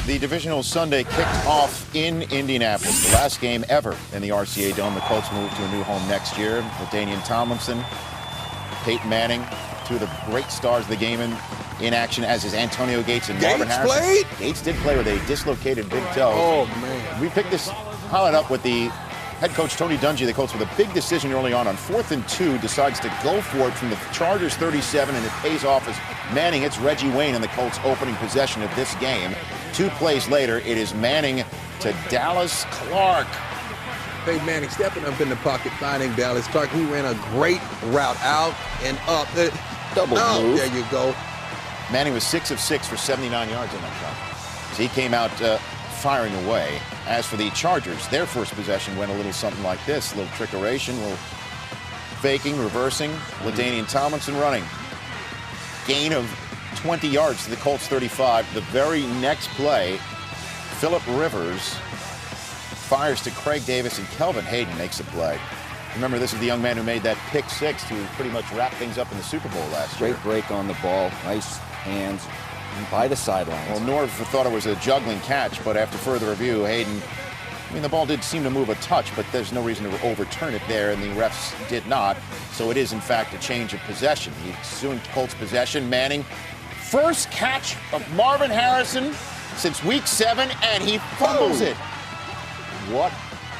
The Divisional Sunday kicked off in Indianapolis, the last game ever in the RCA Dome. The Colts move to a new home next year. LaDainian Tomlinson, Peyton Manning, two of the great stars of the game in action, as is Antonio Gates and Marvin Harrison. Played? Gates did play with a dislocated big toe. Oh, man. We picked this highlight up with the head coach Tony Dungy, the Colts, with a big decision early on 4th and 2, decides to go for it from the Chargers 37, and it pays off as Manning hits Reggie Wayne in the Colts' opening possession of this game. 2 plays later, it is Manning to Dallas Clark. Peyton Manning stepping up in the pocket, finding Dallas Clark. He ran a great route out and up. Double move. There you go. Manning was 6 of 6 for 79 yards on that shot. So he came out firing away. As for the Chargers, their first possession went a little something like this. A little trickeration, a little faking, reversing. LaDainian Tomlinson running. Gain of 20 yards to the Colts 35. The very next play, Phillip Rivers fires to Craig Davis, and Kelvin Hayden makes a play. Remember, this is the young man who made that pick six to pretty much wrap things up in the Super Bowl last year. Great break on the ball. Nice hands by the sidelines. Well, Norv thought it was a juggling catch, but after further review, Hayden, the ball did seem to move a touch, but there's no reason to overturn it there, and the refs did not. So it is, in fact, a change of possession. The ensuing Colts possession, Manning, first catch of Marvin Harrison since week 7, and he fumbles it. What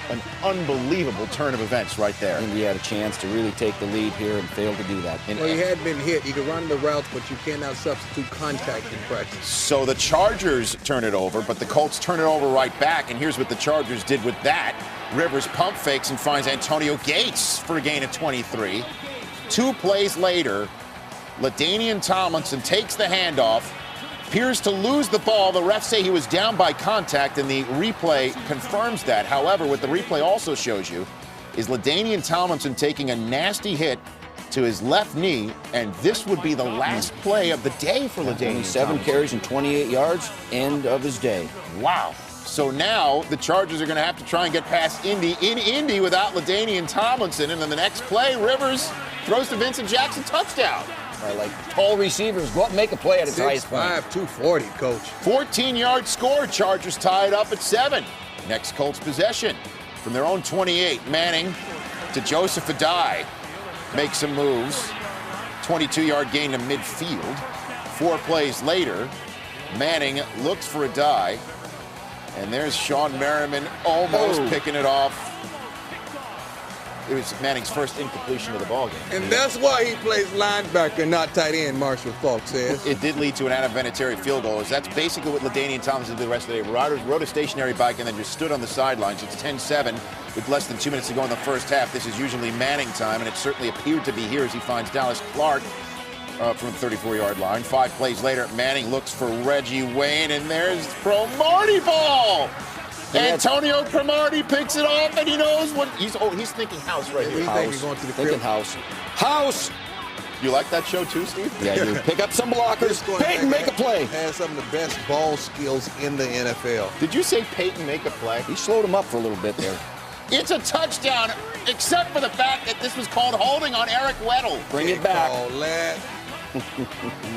an unbelievable turn of events right there. And he had a chance to really take the lead here and failed to do that. Well, he had been hit. He could run the routes, but you cannot substitute contact in practice. So the Chargers turn it over, but the Colts turn it over right back, and here's what the Chargers did with that. Rivers pump fakes and finds Antonio Gates for a gain of 23. 2 plays later, LaDainian Tomlinson takes the handoff, appears to lose the ball. The refs say he was down by contact, and the replay confirms that. However, what the replay also shows you is LaDainian Tomlinson taking a nasty hit to his left knee, and this would be the last play of the day for LaDainian 7 carries and 28 yards, end of his day. Wow. So now the Chargers are going to have to try and get past Indy in Indy without LaDainian Tomlinson, and then the next play, Rivers throws to Vincent Jackson, touchdown. I like tall receivers. Go up and make a play at its highest point. 6'5", 240, Coach. 14-yard score. Chargers tie it up at 7. Next Colts possession from their own 28. Manning to Joseph Adai. Makes some moves. 22-yard gain to midfield. 4 plays later, Manning looks for Adai. And there's Sean Merriman almost picking it off. It was Manning's first incompletion of the ballgame. And that's why he plays linebacker, not tight end, Marshall Falk says. It did lead to an Adam Vinatieri field goal. That's basically what LaDainian Tomlinson did the rest of the day. Rode a stationary bike and then just stood on the sidelines. It's 10-7 with less than 2 minutes to go in the first half. This is usually Manning time, and it certainly appeared to be here as he finds Dallas Clark from the 34-yard line. 5 plays later, Manning looks for Reggie Wayne, and there's Cromartie ball. Antonio Cromartie picks it off, and he knows what he's thinking house right here. He's going to the Thinking house. House! You like that show too, Steve? Yeah, you pick up some blockers. Peyton, make a play. Has some of the best ball skills in the NFL. Did you say Peyton make a play? He slowed him up for a little bit there. It's a touchdown, except for the fact that this was called holding on Eric Weddle. Bring it back.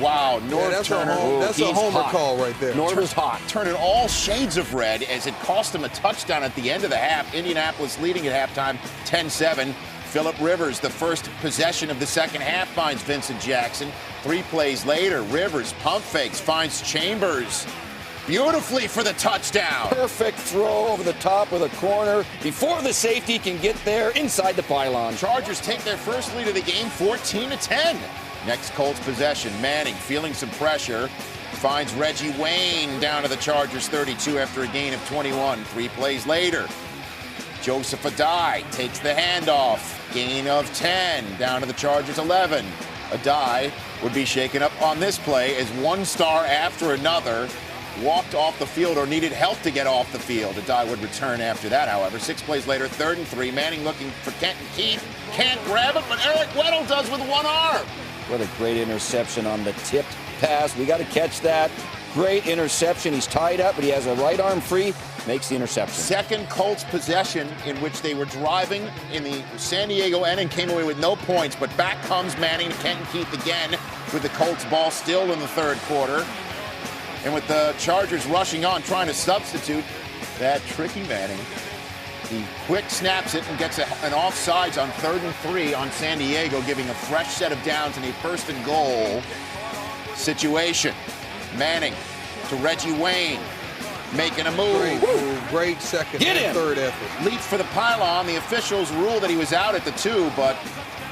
Wow, Norv Turner. That's a homer call right there. Norv is hot. Turning all shades of red as it cost him a touchdown at the end of the half. Indianapolis leading at halftime, 10-7. Phillip Rivers, the first possession of the second half, finds Vincent Jackson. 3 plays later, Rivers pump fakes, finds Chambers beautifully for the touchdown. Perfect throw over the top of the corner before the safety can get there inside the pylon. Chargers take their first lead of the game, 14-10. Next Colts possession, Manning feeling some pressure, finds Reggie Wayne down to the Chargers 32 after a gain of 21. 3 plays later, Joseph Adai takes the handoff, gain of 10, down to the Chargers 11. Adai would be shaken up on this play as one star after another walked off the field or needed help to get off the field. Adai would return after that, however. 6 plays later, 3rd and 3. Manning looking for Kenton Keith. Can't grab it, but Eric Weddle does with one arm. What a great interception on the tipped pass. We got to catch that. Great interception. He's tied up, but he has a right arm free. Makes the interception. Second Colts possession in which they were driving in the San Diego end and came away with no points. But back comes Manning to Kenton Keith again with the Colts ball still in the 3rd quarter. And with the Chargers rushing on, trying to substitute that tricky Manning, he quick snaps it and gets an offsides on 3rd and 3 on San Diego, giving a fresh set of downs in a 1st and goal situation. Manning to Reggie Wayne, making a move. Great second and third effort. Leaps for the pylon. The officials ruled that he was out at the 2, but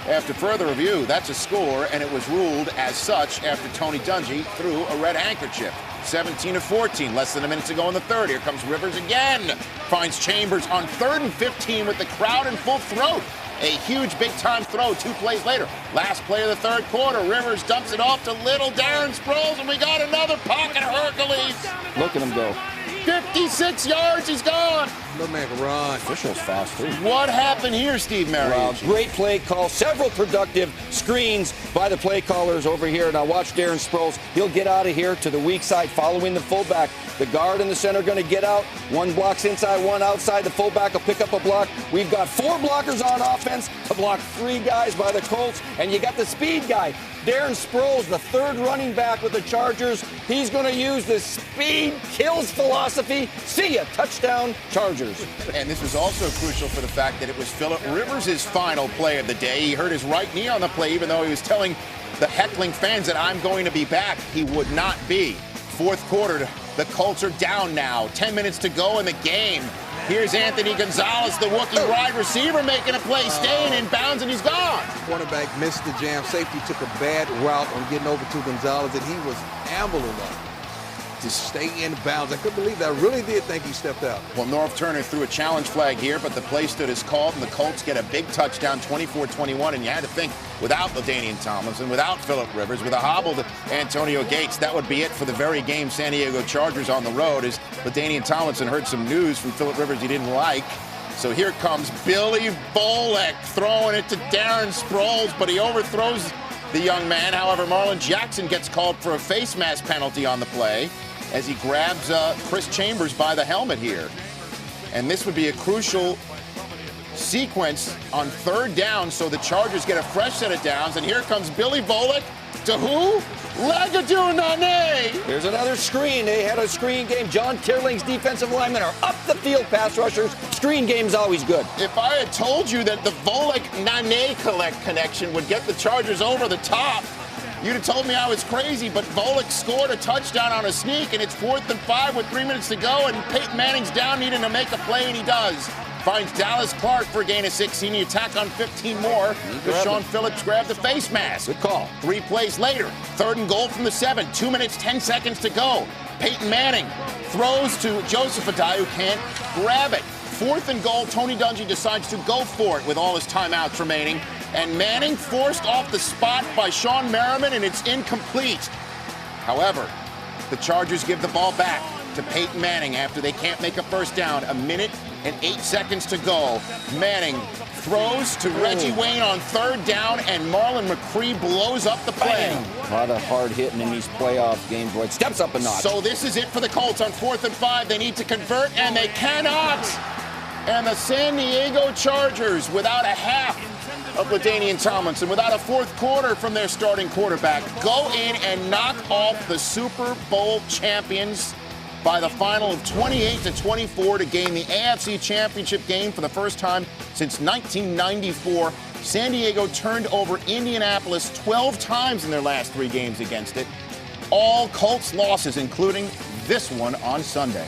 after further review, that's a score, and it was ruled as such after Tony Dungy threw a red handkerchief. 17-14, less than a minute to go in the third. Here comes Rivers again. Finds Chambers on 3rd and 15 with the crowd in full throat. A huge big-time throw 2 plays later. Last play of the 3rd quarter. Rivers dumps it off to little Darren Sproles, and we got another pocket Hercules. Look at him go. 56 yards, he's gone. Little man can run. Official's fast, too. What happened here, Steve Mariucci? Great play call. Several productive screens by the play callers over here. Now watch Darren Sproles. He'll get out of here to the weak side following the fullback. The guard and the center are going to get out. 1 blocks inside, 1 outside. The fullback will pick up a block. We've got 4 blockers on offense to block 3 guys by the Colts. And you got the speed guy, Darren Sproles, the 3rd running back with the Chargers. He's going to use the speed kills philosophy. See ya. Touchdown, Chargers. And this was also crucial for the fact that it was Phillip Rivers' final play of the day. He hurt his right knee on the play, even though he was telling the heckling fans that I'm going to be back. He would not be. 4th quarter, the Colts are down now. 10 minutes to go in the game. Here's Anthony Gonzalez, the rookie wide receiver, making a play, staying in bounds, and he's gone. Cornerback missed the jam. Safety took a bad route on getting over to Gonzalez, and he was ambling up to stay in bounds. I couldn't believe that. I really did think he stepped out. Well, North Turner threw a challenge flag here, but the play stood as called, and the Colts get a big touchdown, 24-21, and you had to think without LaDainian Tomlinson, without Phillip Rivers, with a hobbled Antonio Gates, that would be it for the very game San Diego Chargers on the road, as LaDainian Tomlinson heard some news from Phillip Rivers he didn't like. So here comes Billy Volek throwing it to Darren Sproles, but he overthrows the young man. However, Marlon Jackson gets called for a face mask penalty on the play as he grabs Chris Chambers by the helmet here. And this would be a crucial sequence on 3rd down, so the Chargers get a fresh set of downs. And here comes Billy Volek to who? Lagadou Nane. Here's another screen. They had a screen game. John Tierling's defensive linemen are up the field pass rushers. Screen game's always good. If I had told you that the Volek-Nane connection would get the Chargers over the top, you'd have told me I was crazy, but Volek scored a touchdown on a sneak, and it's 4th and 5 with 3 minutes to go, and Peyton Manning's down needing to make a play, and he does. Finds Dallas Clark for a gain of 16. The attack on 15 more. Deshaun Phillips grabbed the face mask. Good call. 3 plays later, 3rd and goal from the 7. 2 minutes, 10 seconds to go. Peyton Manning throws to Joseph Adai, who can't grab it. 4th and goal, Tony Dungy decides to go for it with all his timeouts remaining. And Manning forced off the spot by Sean Merriman, and it's incomplete. However, the Chargers give the ball back to Peyton Manning after they can't make a first down. 1 minute and 8 seconds to go. Manning throws to Reggie Wayne on 3rd down, and Marlon McCree blows up the play. A lot of hard hitting in these playoff games, boy. It steps up a notch. So this is it for the Colts on 4th and 5. They need to convert, and they cannot. And the San Diego Chargers, without a half of LaDainian Tomlinson, without a 4th quarter from their starting quarterback, go in and knock off the Super Bowl champions by the final of 28-24 to gain the AFC Championship game for the first time since 1994. San Diego turned over Indianapolis 12 times in their last 3 games against it. All Colts losses, including this one on Sunday.